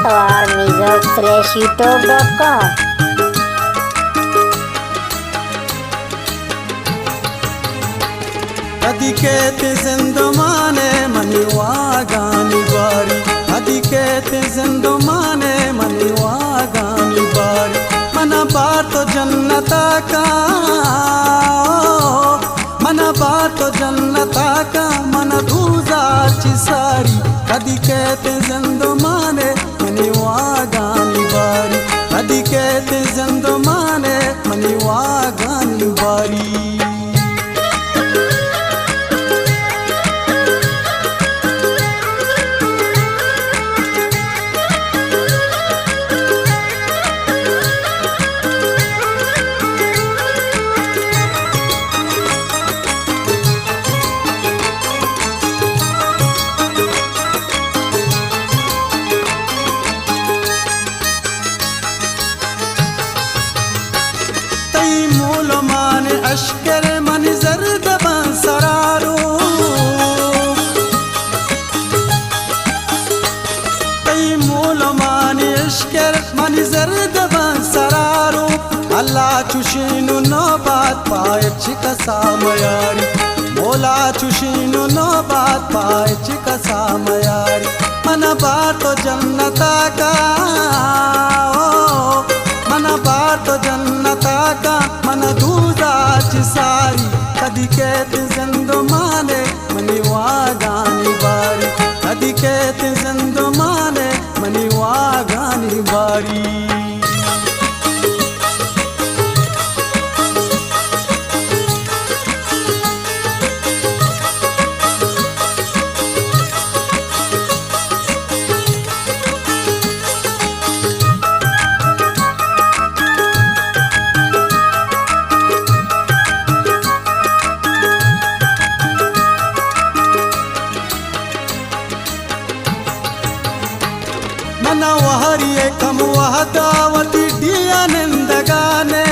atwarmusic/youtube.com. Adikete zindomane mani wagani bari, adikete zindomane mani wagani bari, mana baar to jannata ka, mana baar to jannata ka, mana dhuza chisari. Adikete zindomane mani wagani bari, adikete zindomane mani wagani bari. अश्कर मन जर्द बंसरारो तई मूल मान अश्कर मन जर्द बंसरारो अल्लाह चुशीनु नौबात पाए चिका सामयारी मोला चुशीनु नौबात पाए चिका सामयारी मन बार तो जन्नता का मन बार तो जन्नता का मन दूजा सारी अदिकेत ज़िंदमाने मनी वागानी बारी अदिकेत ज़िंदमाने मनी वागानी बारी मना वहरिये कम वहदावती दिया निंदगाने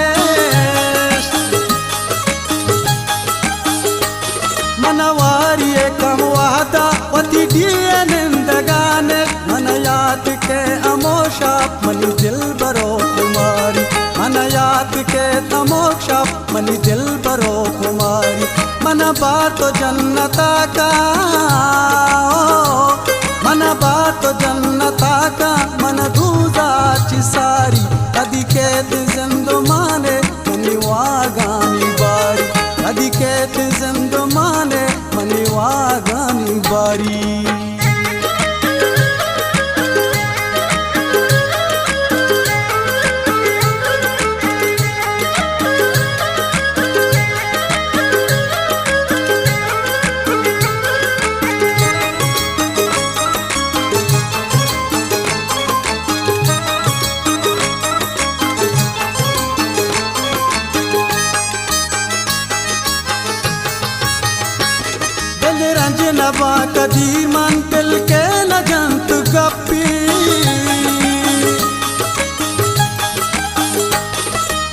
मना वहरिये कम वहदावती दिया निंदगाने मन याद के अमोशा मनी दिल बरो कुमारी मन याद के अमोशा मनी दिल बरो कुमारी मन बार तो जन्नता का मन बार तो जन्नता का मन दूजा चिसारी अदिकेत ज़िंदमाने मनी वागानी बारी अदिकेत ज़िंदमाने मनी वागानी बारी रंजनबा कदी मन दिल के न जंत गप्पी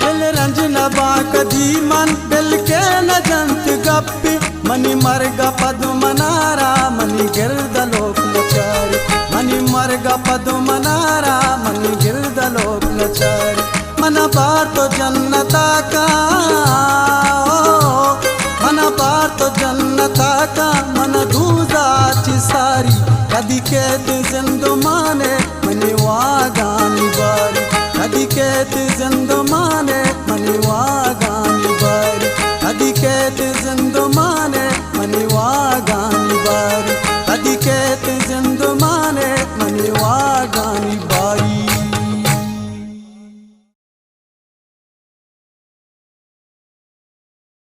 दिल रंजनबा कदी मन दिल के न जंत गप्पी मनी मरगा पद्मनारा मनी गिरदलोक नचारी मनी मरगा पद्मनारा मनी गिरदलोक नचारी मन बार तो जन्नता का मन बार तो जन्नता का मन दूजा चिसारी अदिकेत ज़िंदमा